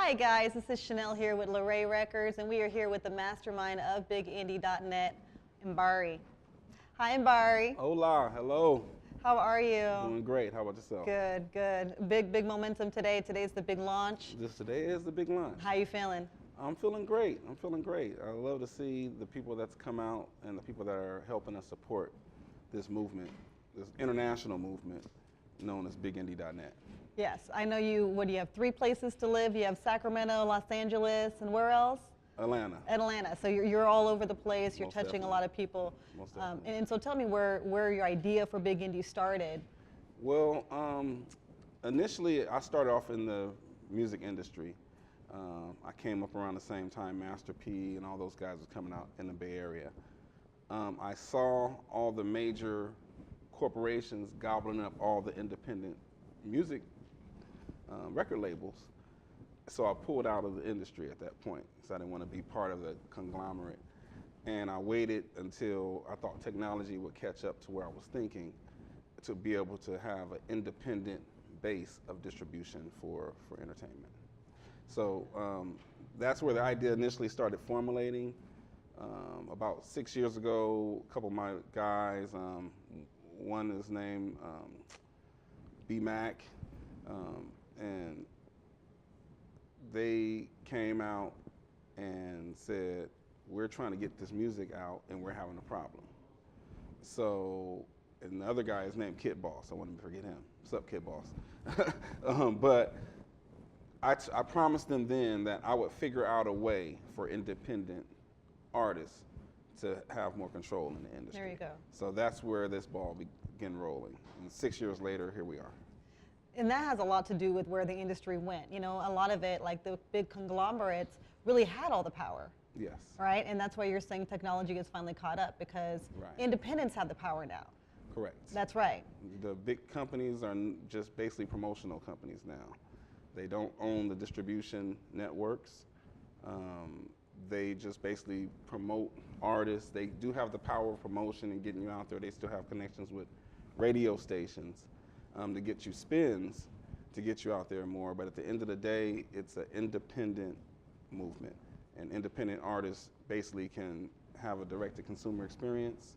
Hi guys, this is Shanall here with LaRay Records, and we are here with the mastermind of BigIndie.net, Mbari. Hi Mbari. Hola, hello. How are you? Doing great. How about yourself? Good, good. Big momentum today. Today's the big launch. Today is the big launch. How you feeling? I'm feeling great. I love to see the people that's come out and the people that are helping us support this movement, this international movement known as BigIndie.net. Yes, I know you. What do you have? 3 places to live. You have Sacramento, Los Angeles, and where else? Atlanta. Atlanta. So you're all over the place. You're Most touching definitely. a lot of people. Most definitely. And so tell me where your idea for Big Indie started. Well, initially I started off in the music industry. I came up around the same time Master P and all those guys were coming out in the Bay Area. I saw all the major corporations gobbling up all the independent music record labels. So I pulled out of the industry at that point, so I didn't want to be part of the conglomerate. And I waited until I thought technology would catch up to where I was thinking to be able to have an independent base of distribution for entertainment. So that's where the idea initially started formulating. About 6 years ago, a couple of my guys, one is named B-Mac, and they came out and said, we're trying to get this music out and we're having a problem. So, and the other guy is named Kid Boss. I wanted to forget him. What's up, Kid Boss? But I promised them then that I would figure out a way for independent artists to have more control in the industry. There you go. So that's where this ball began rolling. And 6 years later, here we are. And that has a lot to do with where the industry went. You know, a lot of it, like the big conglomerates, really had all the power. Yes. Right? And that's why you're saying technology has finally caught up, because independents have the power now. Correct. That's right. The big companies are just basically promotional companies now. They don't own the distribution networks. They just basically promote artists. They do have the power of promotion and getting you out there. They still have connections with radio stations to get you spins, to get you out there more. But at the end of the day, it's an independent movement. And independent artists basically can have a direct-to-consumer experience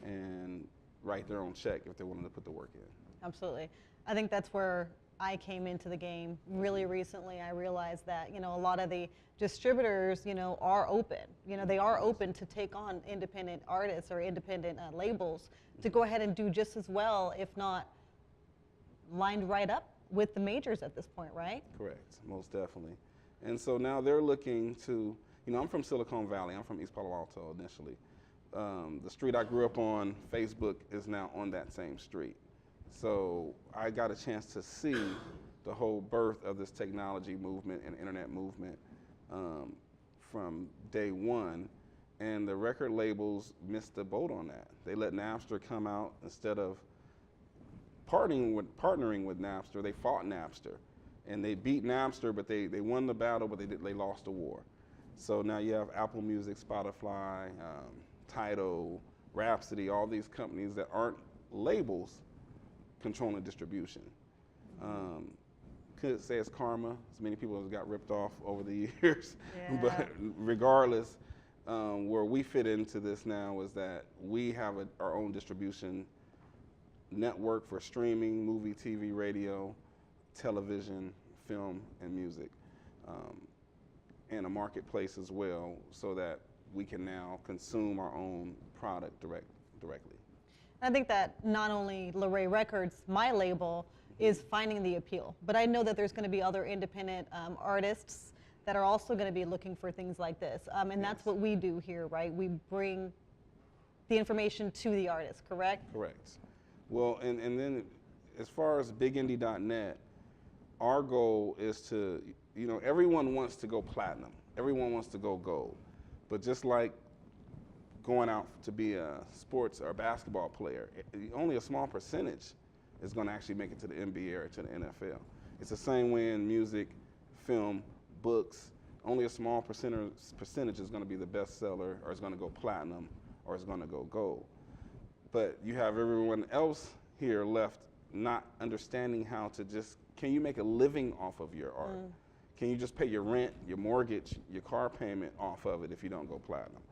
and write their own check if they're willing to put the work in. Absolutely. I think that's where I came into the game really recently. I realized that, you know, a lot of the distributors, you know, are open. You know, they are open to take on independent artists or independent labels to go ahead and do just as well, if not lined right up with the majors at this point, right? Correct, most definitely. And so now they're looking to, you know, I'm from Silicon Valley. I'm from East Palo Alto initially. The street I grew up on, Facebook, is now on that same street. So I got a chance to see the whole birth of this technology movement and internet movement from day one. And the record labels missed the boat on that. They let Napster come out. Instead of partnering with Napster, they fought Napster. And they beat Napster, but they won the battle, but they lost the war. So now you have Apple Music, Spotify, Tidal, Rhapsody, all these companies that aren't labels controlling distribution. Could say it's karma. So many people have got ripped off over the years. Yeah. But regardless, where we fit into this now is that we have our own distribution network for streaming, movie, TV, radio, television, film, and music, and a marketplace as well, so that we can now consume our own product directly. I think that not only LaRay Records, my label, is finding the appeal, but I know that there's going to be other independent artists that are also going to be looking for things like this, and that's what we do here, right? We bring the information to the artist, correct? Correct. Well, and then as far as BigIndie.net, our goal is to, you know, everyone wants to go platinum. Everyone wants to go gold. But just like going out to be a sports or basketball player, only a small percentage is going to actually make it to the NBA or to the NFL. It's the same way in music, film, books. Only a small percentage is going to be the bestseller, or is going to go platinum, or is going to go gold. But you have everyone else here left not understanding how to just, can you make a living off of your art? Can you just pay your rent, your mortgage, your car payment off of it if you don't go platinum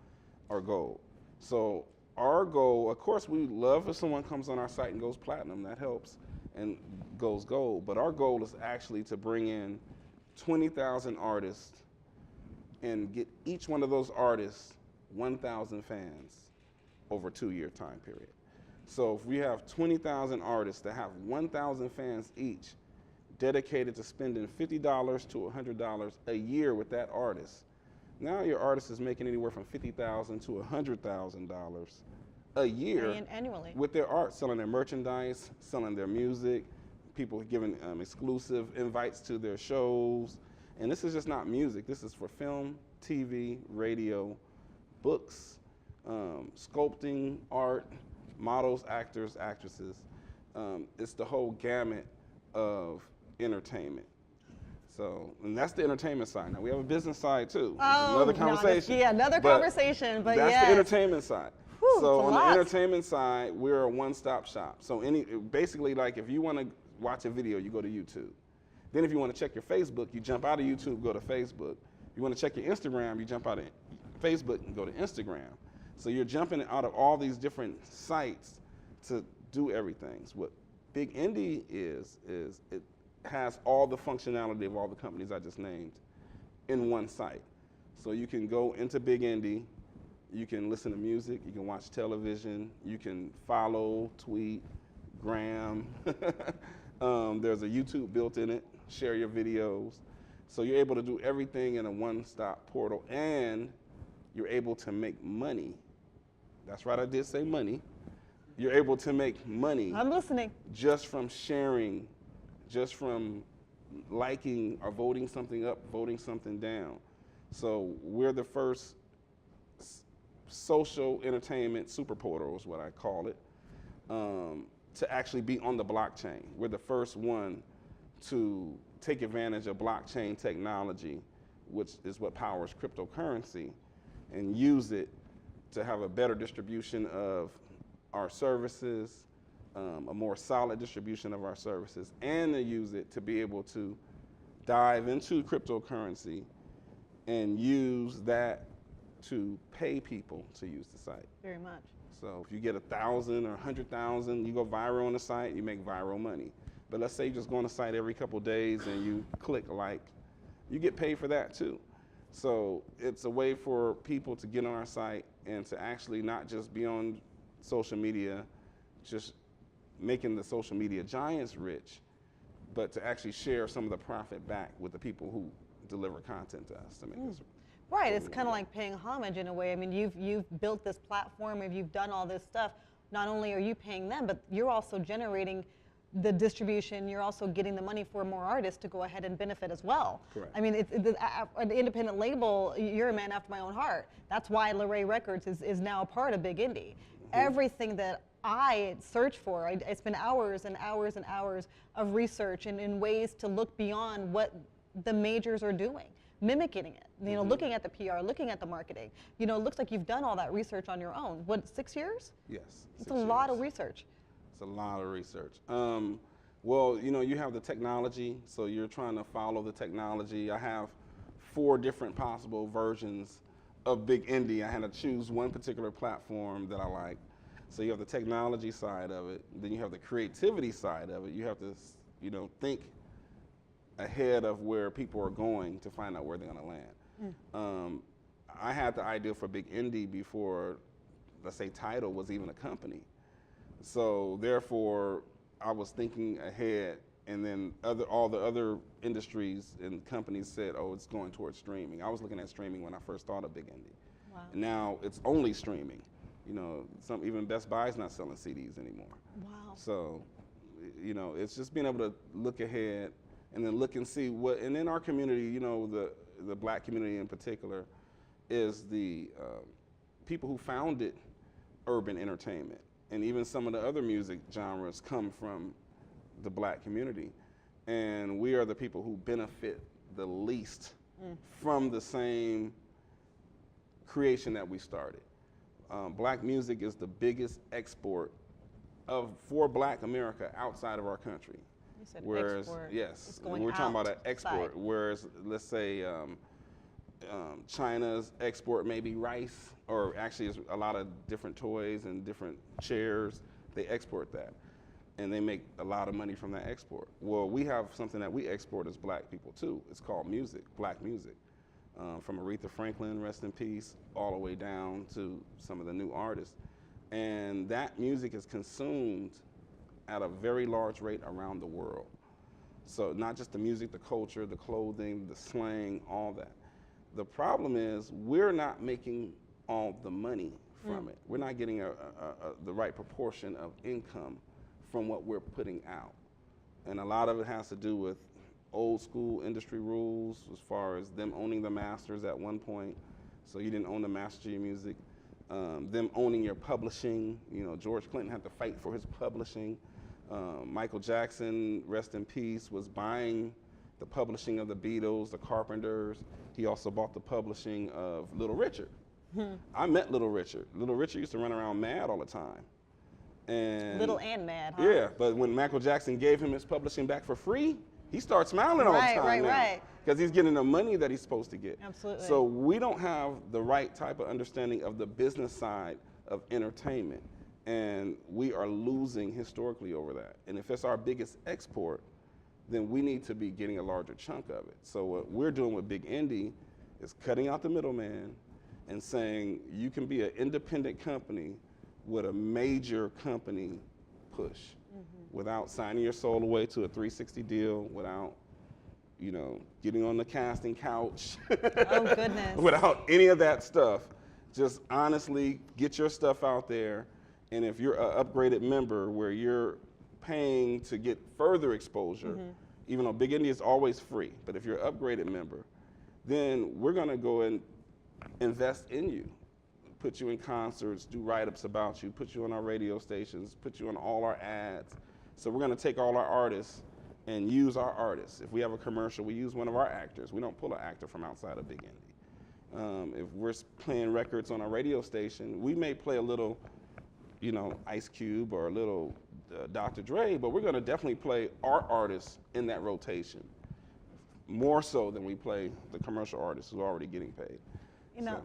or gold? So our goal, of course, we love if someone comes on our site and goes platinum, that helps, and goes gold. But our goal is actually to bring in 20,000 artists and get each one of those artists 1,000 fans over a 2-year time period. So if we have 20,000 artists that have 1,000 fans each, dedicated to spending $50 to $100 a year with that artist, now your artist is making anywhere from $50,000 to $100,000 a year annually with their art, selling their merchandise, selling their music, people giving exclusive invites to their shows. And this is just not music. This is for film, TV, radio, books, sculpting, art, models, actors, actresses. It's the whole gamut of entertainment. So, and that's the entertainment side. Now we have a business side too. Oh, another conversation. Another conversation. But that's yes. the entertainment side. Whew, so on the entertainment side, we're a one-stop shop. So basically, like if you want to watch a video, you go to YouTube. Then if you want to check your Facebook, you jump out of YouTube, go to Facebook. If you want to check your Instagram, you jump out of Facebook and go to Instagram. So you're jumping out of all these different sites to do everything. So what Big Indie is it has all the functionality of all the companies I just named in one site. So you can go into Big Indie, you can listen to music, you can watch television, you can follow, tweet, gram. There's a YouTube built in it, share your videos. So you're able to do everything in a one-stop portal, and you're able to make money. That's right, I did say money. You're able to make money. I'm listening. Just from sharing, just from liking or voting something up, voting something down. So we're the first social entertainment super portal is what I call it, to actually be on the blockchain. We're the first one to take advantage of blockchain technology, which is what powers cryptocurrency, and use it to have a better distribution of our services, a more solid distribution of our services, and to use it to be able to dive into cryptocurrency and use that to pay people to use the site. Very much. So if you get 1,000 or 100,000, you go viral on the site, you make viral money. But let's say you just go on the site every couple of days and you click like, you get paid for that too. So it's a way for people to get on our site and to actually not just be on social media, just making the social media giants rich, but to actually share some of the profit back with the people who deliver content to us to make us. Right, it's kind of like paying homage in a way. I mean, you've built this platform, if you've done all this stuff, not only are you paying them, but you're also generating the distribution, you're also getting the money for more artists to go ahead and benefit as well. Correct. I mean, an independent label, you're a man after my own heart. That's why LaRay Records is now a part of Big Indie. Everything that I search for, I spend hours and hours and hours of research and in ways to look beyond what the majors are doing, mimicking it, you know, looking at the PR, looking at the marketing. You know, it looks like you've done all that research on your own. What, 6 years? Yes. It's a lot of research. It's a lot of research. Well, you know, you have the technology, so you're trying to follow the technology. I have 4 different possible versions of Big Indie. I had to choose one particular platform that I like. So you have the technology side of it, then you have the creativity side of it. You have to, you know, think ahead of where people are going to find out where they're going to land. I had the idea for Big Indie before, let's say, Tidal was even a company. So therefore, I was thinking ahead, and then all the other industries and companies said, oh, it's going towards streaming. I was looking at streaming when I first thought of Big Indie. Wow. And now it's only streaming. You know, even Best Buy's not selling CDs anymore. Wow. So, you know, it's just being able to look ahead and then look and see what, and in our community, you know, the black community in particular, is the people who founded urban entertainment. And even some of the other music genres come from the black community. And we are the people who benefit the least from the same creation that we started. Black music is the biggest export for Black America outside of our country. You said Whereas, export. yes, It's going we're talking about an outside. export. Whereas, let's say China's export maybe rice, or actually it's a lot of different toys and different chairs. They export that, and they make a lot of money from that export. Well, we have something that we export as black people too. It's called music, black music. From Aretha Franklin, rest in peace, all the way down to some of the new artists. And that music is consumed at a very large rate around the world. So not just the music, the culture, the clothing, the slang, all that. The problem is we're not making all the money from it. We're not getting the right proportion of income from what we're putting out. And a lot of it has to do with old school industry rules as far as them owning the masters at one point. So you didn't own the master to your music. Them owning your publishing. You know, George Clinton had to fight for his publishing. Michael Jackson, rest in peace, was buying the publishing of the Beatles, the Carpenters. He also bought the publishing of Little Richard. I met Little Richard. Little Richard used to run around mad all the time. And Little and mad, huh? yeah, but when Michael Jackson gave him his publishing back for free, he starts smiling all the time now. Because he's getting the money that he's supposed to get. Absolutely. So we don't have the right type of understanding of the business side of entertainment. And we are losing historically over that. And if it's our biggest export, then we need to be getting a larger chunk of it. So what we're doing with Big Indie is cutting out the middleman and saying you can be an independent company with a major company push without signing your soul away to a 360 deal, without, you know, getting on the casting couch. Oh, goodness. Without any of that stuff. Just honestly get your stuff out there. And if you're an upgraded member where you're paying to get further exposure, even though Big Indie is always free, but if you're an upgraded member, then we're going to go and invest in you, put you in concerts, do write-ups about you, put you on our radio stations, put you on all our ads. So we're going to take all our artists and use our artists. If we have a commercial, we use one of our actors. We don't pull an actor from outside of Big Indie. If we're playing records on a radio station, we may play a little, you know, Ice Cube or a little Dr. Dre, but we're going to definitely play our artists in that rotation, more so than we play the commercial artists who are already getting paid. You know,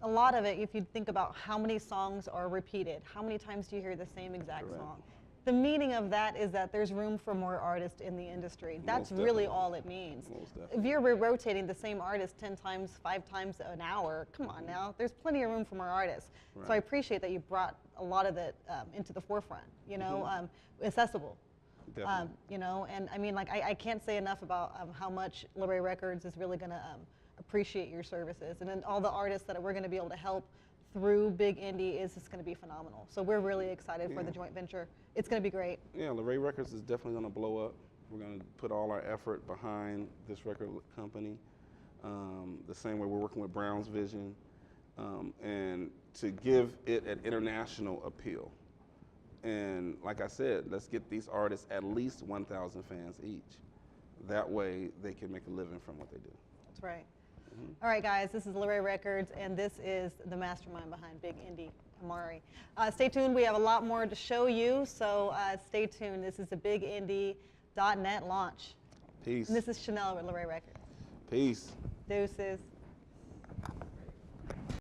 a lot of it, if you think about how many songs are repeated, how many times do you hear the same exact song? The meaning of that is that there's room for more artists in the industry. That's really all it means. If you're rotating the same artist 10 times, 5 times an hour, come on now, there's plenty of room for more artists. So I appreciate that you brought a lot of it into the forefront, you know, accessible. You know, and I mean, like, I can't say enough about how much LaRay Records is really gonna appreciate your services. And then all the artists that we're gonna be able to help through Big Indie is just going to be phenomenal. So we're really excited for the joint venture. It's going to be great. Yeah, LaRay Records is definitely going to blow up. We're going to put all our effort behind this record company, the same way we're working with Brown's Vision, and to give it an international appeal. And like I said, let's get these artists at least 1,000 fans each. That way they can make a living from what they do. That's right. All right, guys, this is LaRay Records, and this is the mastermind behind Big Indie, Mbari. Stay tuned. We have a lot more to show you, so stay tuned. This is the BigIndie.net launch. Peace. And this is Shanall with LaRay Records. Peace. Deuces.